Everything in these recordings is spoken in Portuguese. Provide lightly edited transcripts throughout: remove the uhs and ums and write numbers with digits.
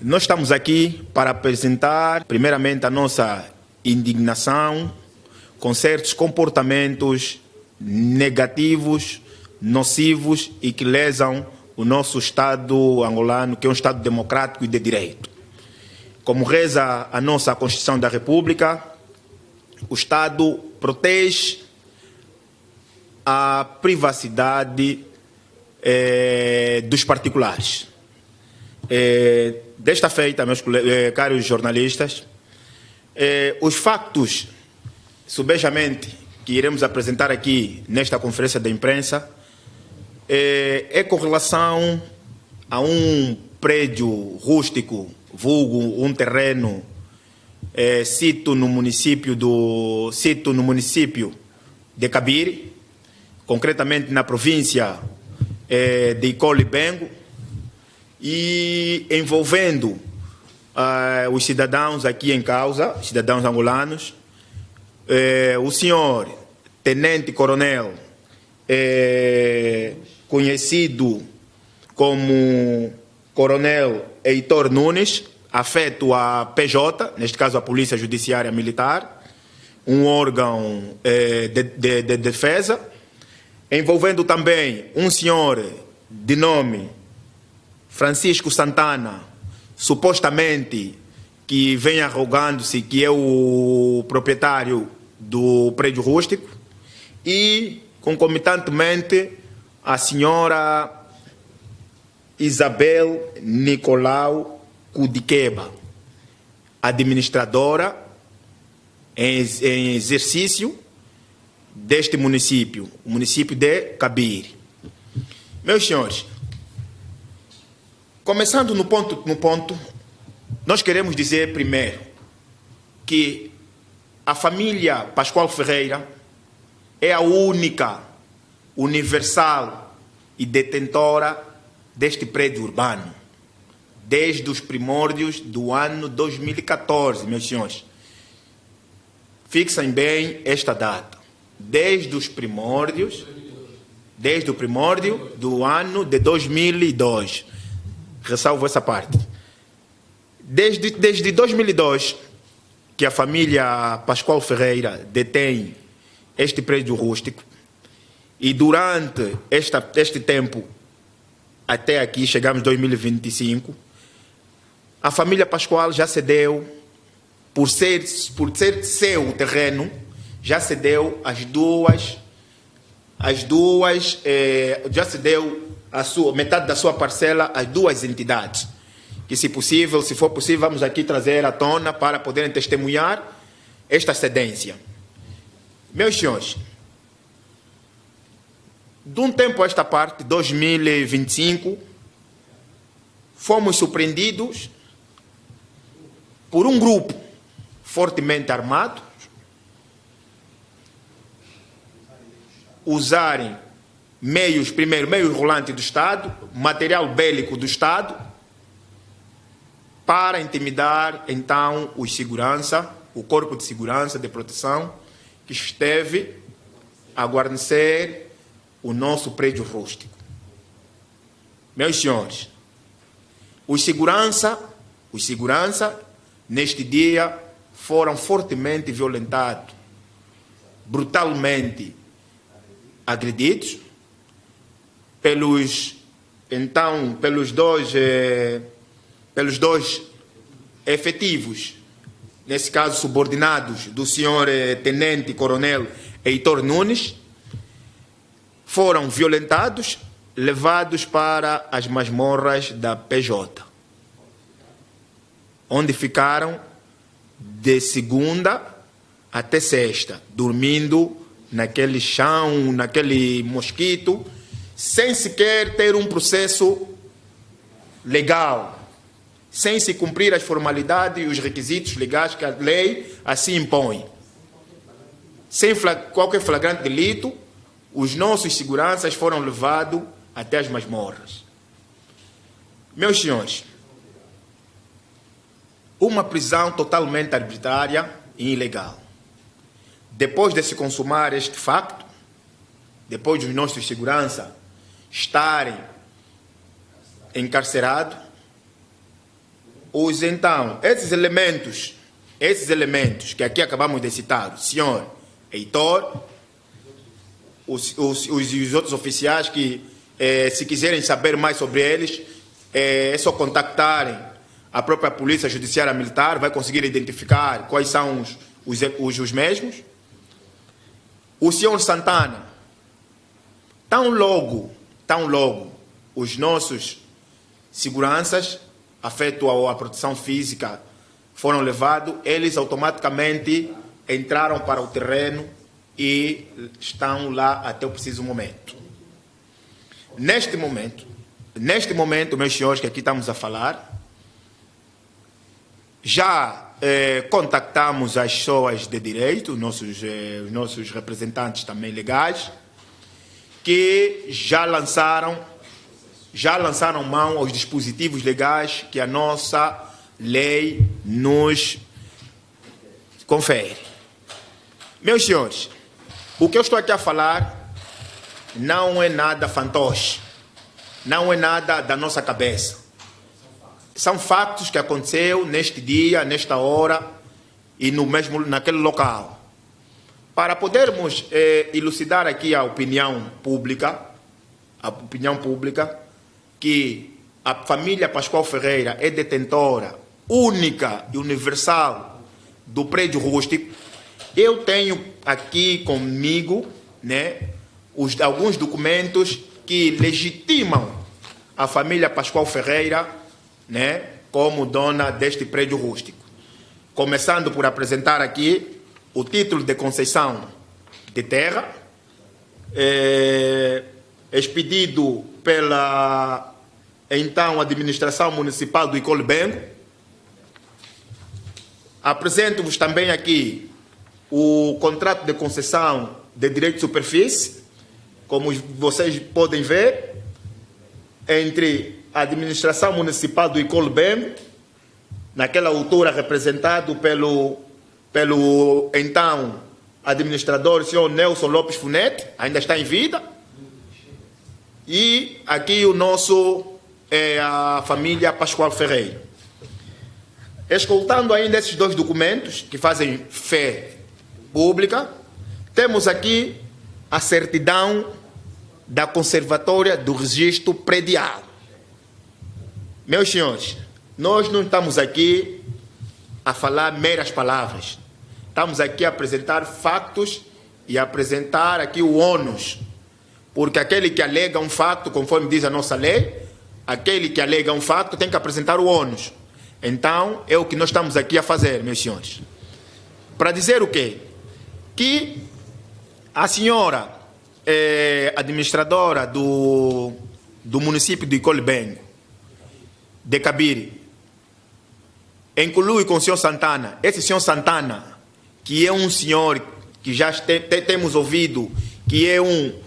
Nós estamos aqui para apresentar, primeiramente, a nossa indignação com certos comportamentos negativos, nocivos e que lesam o nosso Estado angolano, que é um Estado democrático e de direito. Como reza a nossa Constituição da República, o Estado protege a privacidade dos particulares. Desta feita, meus caros jornalistas, os factos, subejamente, que iremos apresentar aqui nesta conferência de imprensa, é com relação a um prédio rústico, vulgo, um terreno, sito no município de Cabire, concretamente na província de Icole-Bengo, e envolvendo os cidadãos aqui em causa, cidadãos angolanos, o senhor Tenente Coronel, conhecido como Coronel Heitor Nunes, afeto à PJ, neste caso a Polícia Judiciária Militar, um órgão de defesa, envolvendo também um senhor de nome Francisco Santana, supostamente que vem arrogando-se que é o proprietário do prédio rústico, e, concomitantemente, a senhora Isabel Nicolau Kudiqueba, administradora em exercício deste município, o município de Cabire. Meus senhores, começando no ponto, nós queremos dizer primeiro que a família Pascoal Ferreira é a única, universal e detentora deste prédio urbano, desde os primórdios do ano 2014, meus senhores. Fixem bem esta data. Desde o primórdio do ano de 2002. Ressalvo essa parte. Desde 2002, que a família Pascoal Ferreira detém este prédio rústico, e durante este tempo, até aqui, chegamos em 2025, a família Pascoal já cedeu, por ser seu terreno, já cedeu já cedeu metade da sua parcela às duas entidades, que se for possível, vamos aqui trazer à tona para poderem testemunhar esta cedência. Meus senhores, de um tempo a esta parte, 2025, fomos surpreendidos por um grupo fortemente armado usarem meios rolantes do Estado, material bélico do Estado, para intimidar, então, o corpo de segurança, de proteção, que esteve a guarnecer o nosso prédio rústico. Meus senhores, os segurança, neste dia, foram fortemente violentados, brutalmente agredidos, pelos dois efetivos, nesse caso subordinados do senhor Tenente Coronel Heitor Nunes, foram violentados, levados para as masmorras da PJ, onde ficaram de segunda até sexta, dormindo naquele chão, naquele mosquito, sem sequer ter um processo legal, sem se cumprir as formalidades e os requisitos legais que a lei assim impõe. Sem qualquer flagrante delito, os nossos seguranças foram levados até as masmorras. Meus senhores, uma prisão totalmente arbitrária e ilegal. Depois de se consumar este facto, depois dos nossos seguranças estarem encarcerados, esses elementos que aqui acabamos de citar, o senhor Heitor, os outros oficiais que, se quiserem saber mais sobre eles, é só contactarem a própria Polícia Judiciária Militar, vai conseguir identificar quais são os mesmos. O senhor Santana, tão logo os nossos seguranças, afeto à proteção física, foram levados, eles automaticamente entraram para o terreno e estão lá até o preciso momento. Neste momento, meus senhores, que aqui estamos a falar, já contactamos as pessoas de direito, os nossos representantes também legais, que já lançaram mão aos dispositivos legais que a nossa lei nos confere. Meus senhores, o que eu estou aqui a falar não é nada fantoche, não é nada da nossa cabeça. São fatos que aconteceu neste dia, nesta hora e naquele local. Para podermos elucidar aqui a opinião pública, que a família Pascoal Ferreira é detentora única e universal do prédio rústico, eu tenho aqui comigo, né, alguns documentos que legitimam a família Pascoal Ferreira, né, como dona deste prédio rústico. Começando por apresentar aqui o título de concessão de terra, expedido pela então administração municipal do Icole Bengo. Apresento-vos também aqui o contrato de concessão de direito de superfície, como vocês podem ver, entre a administração municipal do Icole Bengo, naquela altura representado pelo então administrador, o senhor Nelson Lopes Funete, ainda está em vida, e aqui o nosso a família Pascoal Ferreira. Escoltando ainda esses dois documentos que fazem fé pública, temos aqui a certidão da conservatória do registro predial. Meus senhores, nós não estamos aqui a falar meras palavras. Estamos aqui a apresentar factos e a apresentar aqui o ônus. Porque aquele que alega um facto, conforme diz a nossa lei, aquele que alega um facto tem que apresentar o ônus. Então, é o que nós estamos aqui a fazer, meus senhores. Para dizer o quê? Que a senhora administradora do município de Icole Bengo, de Cabiri, inclui com o senhor Santana. Esse senhor Santana, que é um senhor que já temos ouvido, que é um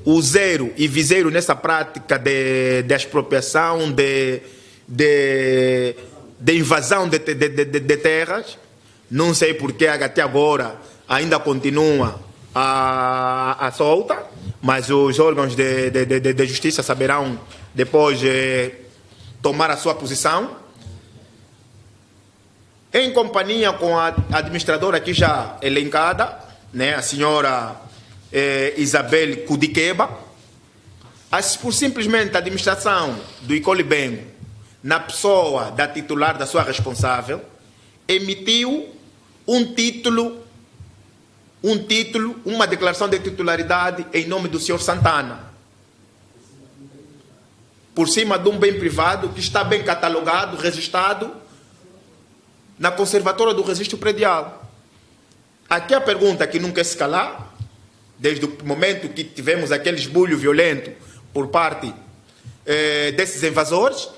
useiro e viseiro nessa prática de expropriação, de invasão de terras. Não sei porque até agora ainda continua a solta, mas os órgãos de justiça saberão depois tomar a sua posição. Em companhia com a administradora aqui já elencada, né, a senhora Isabel Kudiqueba, por simplesmente a administração do Icole Bengo, na pessoa da titular, da sua responsável, emitiu uma declaração de titularidade em nome do senhor Santana, por cima de um bem privado que está bem catalogado, registrado na conservatória do registro predial. Aqui a pergunta que não quer se calar, desde o momento que tivemos aquele esbulho violento por parte desses invasores,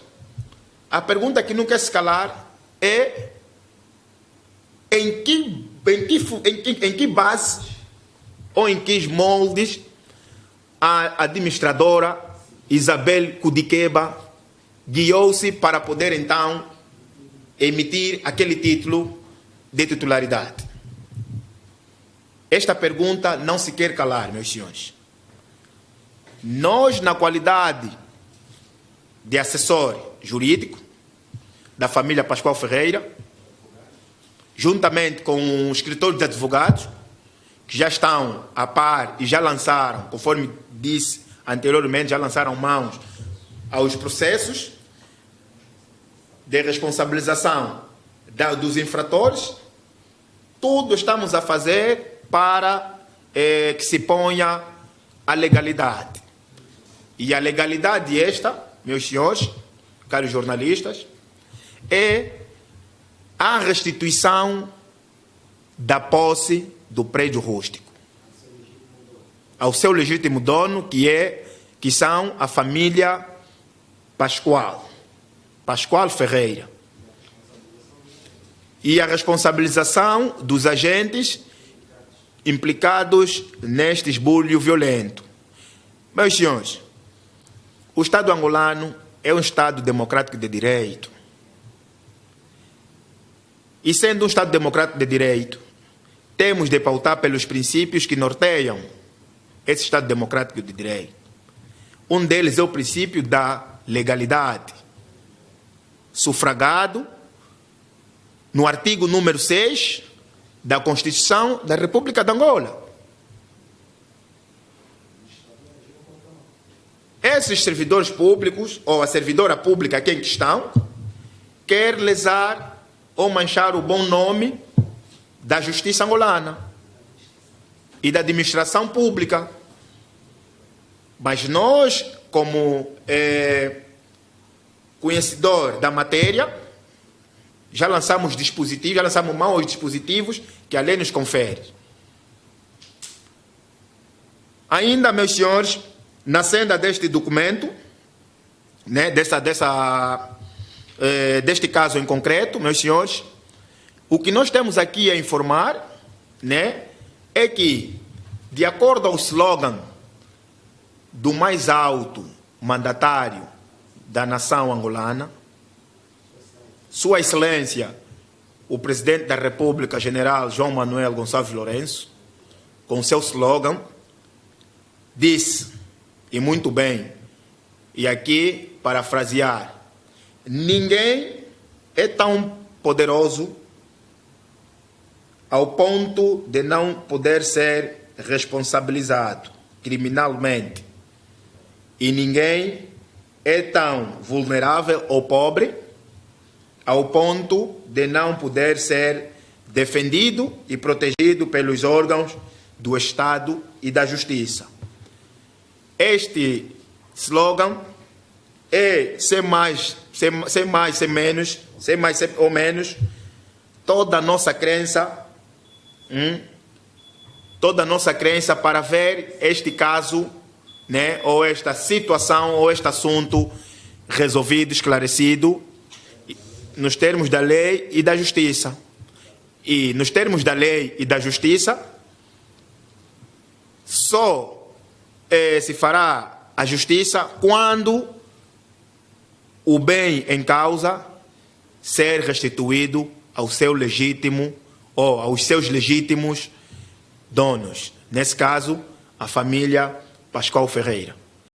a pergunta que não quer se calar é em que base ou em que moldes a administradora Isabel Kudiqueba guiou-se para poder então emitir aquele título de titularidade. Esta pergunta não se quer calar, meus senhores. Nós, na qualidade de assessor jurídico da família Pascoal Ferreira, juntamente com os escritórios de advogados, que já estão a par e já lançaram, conforme disse anteriormente, já lançaram mãos aos processos de responsabilização dos infratores. Tudo estamos a fazer para que se ponha a legalidade. E a legalidade esta, meus senhores, caros jornalistas, é a restituição da posse do prédio rústico ao seu legítimo dono, que são a família Pascoal Ferreira. E a responsabilização dos agentes implicados neste esbulho violento. Meus senhores, o Estado angolano é um Estado democrático de direito. E sendo um Estado democrático de direito, temos de pautar pelos princípios que norteiam esse Estado democrático de direito. Um deles é o princípio da legalidade, sufragado no artigo número 6 da Constituição da República de Angola. Esses servidores públicos, ou a servidora pública aqui em questão, quer lesar ou manchar o bom nome da justiça angolana e da administração pública. Mas nós, como conhecedor da matéria, já lançamos dispositivos, já lançamos mão aos dispositivos que a lei nos confere. Ainda, meus senhores, na senda deste documento, né, deste caso em concreto, meus senhores, o que nós temos aqui a informar, né, é que, de acordo ao slogan do mais alto mandatário da nação angolana, Sua Excelência, o Presidente da República, General João Manuel Gonçalves Lourenço, com seu slogan, disse, e muito bem, e aqui parafrasear, ninguém é tão poderoso ao ponto de não poder ser responsabilizado criminalmente. E ninguém é tão vulnerável ou pobre ao ponto de não poder ser defendido e protegido pelos órgãos do Estado e da Justiça. Este slogan é, sem mais ou menos, toda a nossa crença para ver este caso, né, ou esta situação, ou este assunto resolvido, esclarecido, nos termos da lei e da justiça. E nos termos da lei e da justiça, só se fará a justiça quando o bem em causa ser restituído ao seu legítimo ou aos seus legítimos donos. Nesse caso, a família Pascoal Ferreira.